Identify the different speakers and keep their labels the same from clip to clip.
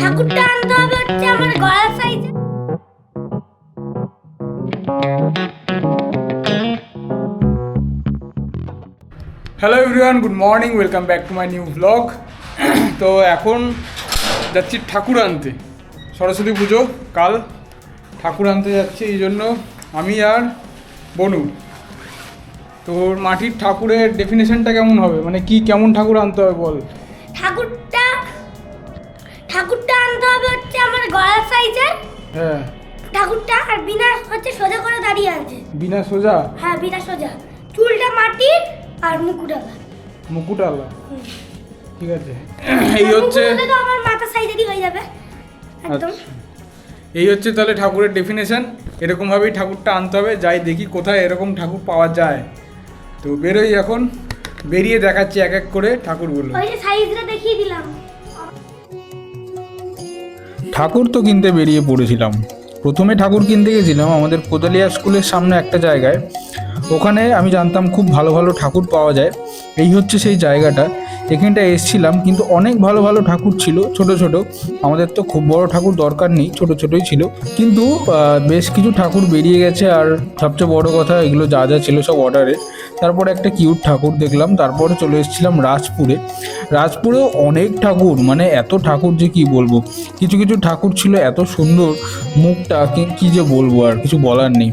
Speaker 1: ঠাকুরটা আনতে হবে হচ্ছে আমার গলার সাইজে।
Speaker 2: Hello everyone, good morning, welcome back to my new blog. তো এখন যাচ্ছি ঠাকুর আনতে, সরস্বতী পুজো কাল, ঠাকুর আনতে যাচ্ছি। এই জন্য আমি আর বনু। তো মাটির ঠাকুরের ডেফিনেশনটা কেমন হবে, মানে কি কেমন ঠাকুর আনতে হবে বল?
Speaker 1: ঠাকুরটা আনতে হবে হচ্ছে আমার গলার সাইজের।
Speaker 2: হ্যাঁ,
Speaker 1: ঠাকুরটা আর বিনা হচ্ছে সোজা করে দাঁড়িয়ে আছে।
Speaker 2: বিনা সোজা?
Speaker 1: হ্যাঁ, বিনা সোজা, চুলটা মাটির আর
Speaker 2: মুকুট আলা। ঠিক আছে, এই হচ্ছে
Speaker 1: তো আমার মাথা সাইজেরই হয়ে যাবে একদম।
Speaker 2: এই হচ্ছে তাহলে ঠাকুরের ডেফিনেশন। এরকমভাবেই ঠাকুরটা আনতে হবে। যাই দেখি কোথায় এরকম ঠাকুর পাওয়া যায়। তো বেরোই, এখন বেরিয়ে দেখাচ্ছি এক এক করে ঠাকুরগুলো।
Speaker 1: ওই যে সাইজটা দেখিয়ে দিলাম।
Speaker 2: ঠাকুর তো কিনতে বেরিয়ে পড়েছিলাম। প্রথমে ঠাকুর কিনতে গেছিলাম আমাদের কোদালিয়া স্কুলের সামনে একটা জায়গায়। ওখানে আমি জানতাম খুব ভালো ভালো ঠাকুর পাওয়া যায়। এই হচ্ছে সেই জায়গাটা। এখানটায় এসেছিলাম, কিন্তু অনেক ভালো ভালো ঠাকুর ছিল, ছোট ছোট। আমাদের তো খুব বড় ঠাকুর দরকার নেই, ছোট ছোটই ছিল। কিন্তু বেশ কিছু ঠাকুর বেরিয়ে গেছে। আর সবচেয়ে বড় কথা, এগুলো যা যা ছিল সব অর্ডারের। তারপরে একটা কিউট ঠাকুর দেখলাম। তারপরে চলে এসেছিলাম রাজপুরে। রাজপুরেও অনেক ঠাকুর, মানে এত ঠাকুর যে কি বলবো। কিছু কিছু ঠাকুর ছিল এত সুন্দর, মুখটা কি যে বলবো, আর কিছু বলার নেই।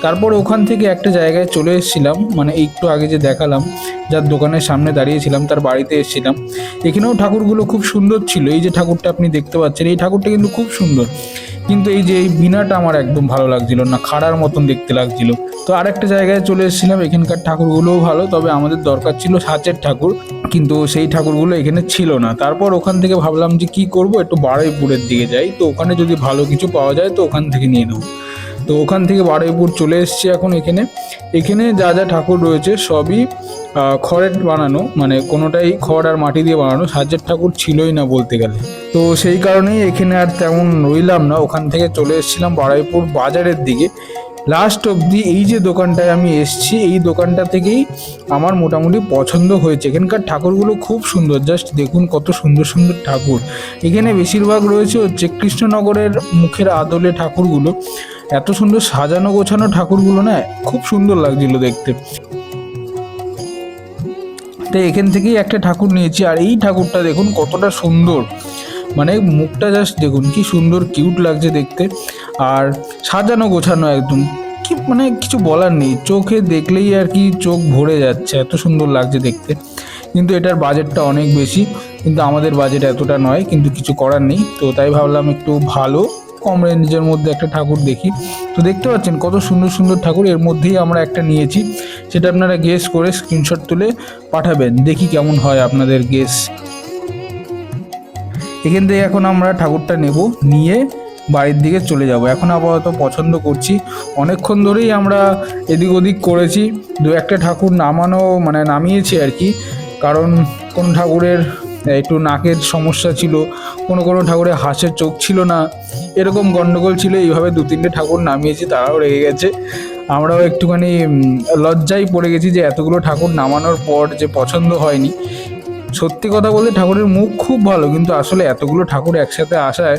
Speaker 2: তারপর ওখান থেকে একটা জায়গায় চলে এসেছিলাম, মানে একটু আগে যে দেখালাম, যার দোকানের সামনে দাঁড়িয়েছিলাম তার বাড়িতে এসেছিলাম। এখানেও ঠাকুরগুলো খুব সুন্দর ছিল। এই যে ঠাকুরটা আপনি দেখতে পাচ্ছেন, এই ঠাকুরটা কিন্তু খুব সুন্দর। কিন্তু এই যে এই বিনাটা আমার একদম ভালো লাগছিল না, খাড়ার মতন দেখতে লাগছিল। তো আরেকটা জায়গায় চলে এসেছিলাম। এখানকার ঠাকুরগুলোও ভালো, তবে আমাদের দরকার ছিল সাঁচের ঠাকুর, কিন্তু সেই ঠাকুরগুলো এখানে ছিল না। তারপর ওখান থেকে ভাবলাম যে কি করব, একটু বারুইপুরের দিকে যাই। তো ওখানে যদি ভালো কিছু পাওয়া যায় তো ওখান থেকে নিয়ে নেব। তো ওখান থেকে বারুইপুর চলে এসেছি এখন। এখানে যা যা ঠাকুর রয়েছে সবই খড়ের বানানো, মানে কোনোটাই খড় আর মাটি দিয়ে বানানো। সাজের ঠাকুর ছিলই না বলতে গেলে। তো সেই কারণেই এখানে আর তেমন রইলাম না। ওখান থেকে চলে এসেছিলাম বারুইপুর বাজারের দিকে। লাস্ট অবধি এই যে দোকানটায় আমি এসেছি, এই দোকানটা থেকেই আমার মোটামুটি পছন্দ হয়েছে। এখানকার ঠাকুরগুলো খুব সুন্দর, জাস্ট দেখুন কত সুন্দর সুন্দর ঠাকুর। এখানে বেশিরভাগ রয়েছে হচ্ছে কৃষ্ণনগরের মুখের আদলে ঠাকুরগুলো। এত সুন্দর সাজানো গোছানো ঠাকুরগুলো না, খুব সুন্দর লাগছিল দেখতে। তাই এখান থেকেই একটা ঠাকুর নিয়েছি। আর এই ঠাকুরটা দেখুন কতটা সুন্দর, মানে মুখটা জাস্ট দেখুন কি সুন্দর, কিউট লাগছে দেখতে। আর সাজানো গোছানো একদম, কি মানে কিছু বলার নেই। চোখে দেখলেই আর কি চোখ ভরে যাচ্ছে, এত সুন্দর লাগছে দেখতে। কিন্তু এটার বাজেটটা অনেক বেশি, কিন্তু আমাদের বাজেট এতটা নয়, কিন্তু কিছু করার নেই। তো তাই ভাবলাম একটু ভালো কম রেঞ্জের মধ্যে একটা ঠাকুর দেখি। তো দেখতে পাচ্ছেন কত সুন্দর সুন্দর ঠাকুর। এর মধ্যেই আমরা একটা নিয়েছি, সেটা আপনারা গেস করে স্ক্রিনশট তুলে পাঠাবেন, দেখি কেমন হয় আপনাদের গেস। এখান থেকে এখন আমরা ঠাকুরটা নেব, নিয়ে বাড়ির দিকে চলে যাব। এখন আপাতত পছন্দ করছি, অনেকক্ষণ ধরেই আমরা এদিক ওদিক করেছি। দু একটা ঠাকুর নামিয়েছি আর কি, কারণ কোন ঠাকুরের একটু নাকের সমস্যা ছিল, কোনো ঠাকুরের হাঁসের চোখ ছিল না, এরকম গন্ডগোল ছিল। এইভাবে দু তিনটে ঠাকুর নামিয়েছি, তারাও রেগে গেছে। আমরাও একটুখানি লজ্জায় পড়ে গেছি যে এতগুলো ঠাকুর নামানোর পর যে পছন্দ হয়নি। সত্যি কথা বলতে ঠাকুরের মুখ খুব ভালো, কিন্তু আসলে এতগুলো ঠাকুর একসাথে আসায়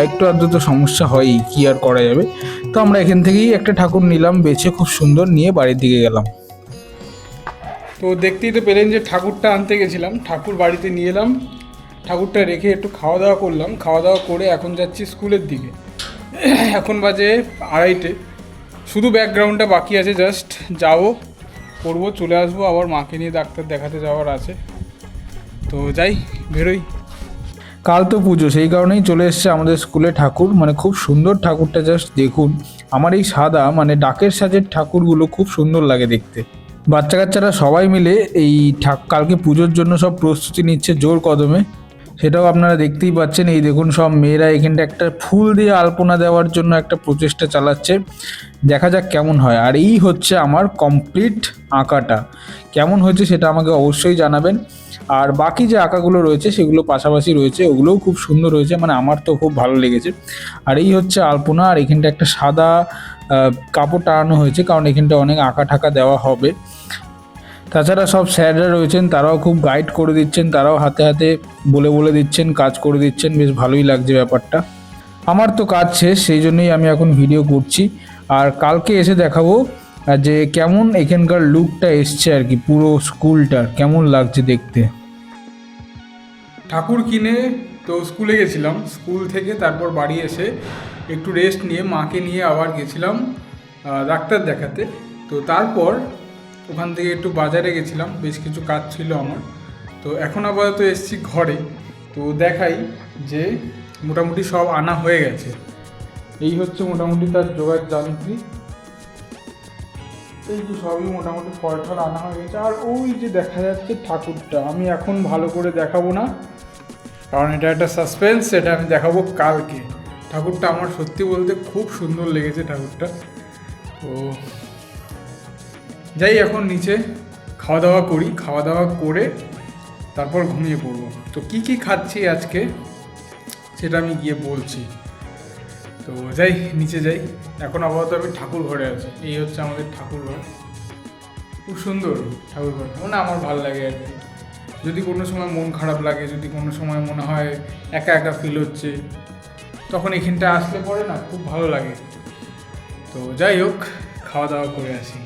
Speaker 2: একটু আধটু তো সমস্যা হয়ই, কি আর করা যাবে। তো আমরা এখান থেকেই একটা ঠাকুর নিলাম বেছে, খুব সুন্দর, নিয়ে বাড়ির দিকে গেলাম। তো দেখতেই তো পেলেন যে ঠাকুরটা আনতে গেছিলাম, ঠাকুর বাড়িতে নিয়ে এলাম। ঠাকুরটা রেখে একটু খাওয়া দাওয়া করলাম। খাওয়া দাওয়া করে এখন যাচ্ছি স্কুলের দিকে। এখন বাজে 2:30। শুধু ব্যাকগ্রাউন্ডটা বাকি আছে, জাস্ট যাবো, করবো, চলে আসবো। আবার মাকে নিয়ে ডাক্তার দেখাতে যাওয়ার আছে। তো যাই, বেরোই। কাল তো পুজো, সেই কারণেই চলে এসছে আমাদের স্কুলে ঠাকুর। মানে খুব সুন্দর ঠাকুরটা, জাস্ট দেখুন। আমার এই সাদা মানে ডাকের সাজের ঠাকুরগুলো খুব সুন্দর লাগে দেখতে। বাচ্চা কাচ্চারা সবাই মিলে এই কালকে পুজোর জন্য সব প্রস্তুতি নিচ্ছে জোর কদমে। সেটাও আপনারা দেখতেই পাচ্ছেন। এই দেখুন সব মেয়েরা এখানটা একটা ফুল দিয়ে আলপনা দেওয়ার জন্য একটা প্রচেষ্টা চালাচ্ছে। দেখা যাক কেমন হয়। আর এই হচ্ছে আমার কমপ্লিট আঁকাটা। কেমন হয়েছে সেটা আমাকে অবশ্যই জানাবেন। আর বাকি যে আঁকাগুলো রয়েছে সেগুলো পাশাপাশি রয়েছে, ওগুলোও খুব সুন্দর হয়েছে, মানে আমার তো খুব ভালো লেগেছে। আর এই হচ্ছে আলপনা। আর এখানটা একটা সাদা কাপড় টানানো হয়েছে, কারণ এখানটা অনেক আঁকা ঠাকা দেওয়া হবে। তাছাড়া সব স্যাররা রয়েছেন, তারাও খুব গাইড করে দিচ্ছেন, তারাও হাতে হাতে বলে দিচ্ছেন, কাজ করে দিচ্ছেন। বেশ ভালোই লাগছে ব্যাপারটা। আমার তো কাজ শেষ, সেই জন্যই আমি এখন ভিডিও করছি। আর কালকে এসে দেখাবো যে কেমন এখানকার লুকটা এসছে আর কি, পুরো স্কুলটার কেমন লাগছে দেখতে। ঠাকুর কিনে তো স্কুলে গেছিলাম, স্কুল থেকে তারপর বাড়ি এসে একটু রেস্ট নিয়ে মাকে নিয়ে আবার গেছিলাম ডাক্তার দেখাতে। তো তারপর ওখান থেকে একটু বাজারে গেছিলাম, বেশ কিছু কাজ ছিল আমার। তো এখন আপাতত এসেছি ঘরে। তো দেখাই যে মোটামুটি সব আনা হয়ে গেছে। এই হচ্ছে মোটামুটি তার জোগাড় যন্ত্রী, এই যে সবই মোটামুটি ফল টল আনা হয়ে গেছে। আর ওই যে দেখা যাচ্ছে ঠাকুরটা, আমি এখন ভালো করে দেখাবো না, কারণ এটা একটা সাসপেন্স, সেটা আমি দেখাবো কালকে। ঠাকুরটা আমার সত্যি বলতে খুব সুন্দর লেগেছে ঠাকুরটা। তো যাই এখন নিচে খাওয়া দাওয়া করি, খাওয়া দাওয়া করে তারপর ঘুমিয়ে পড়বো। তো কি কি খাচ্ছি আজকে সেটা আমি গিয়ে বলছি। তো যাই নিচে যাই, এখন আপাতত আমি ঠাকুর ঘরে আছি। এই হচ্ছে আমাদের ঠাকুর ঘর, খুব সুন্দর ঠাকুর ঘর, মানে আমার ভালো লাগে আর কি। যদি কোনো সময় মন খারাপ লাগে, যদি কোনো সময় মনে হয় একা একা ফিল হচ্ছে, তখন এখানটা আসলে পরে না খুব ভালো লাগে। তো যাই হোক, খাওয়া দাওয়া করে আসি।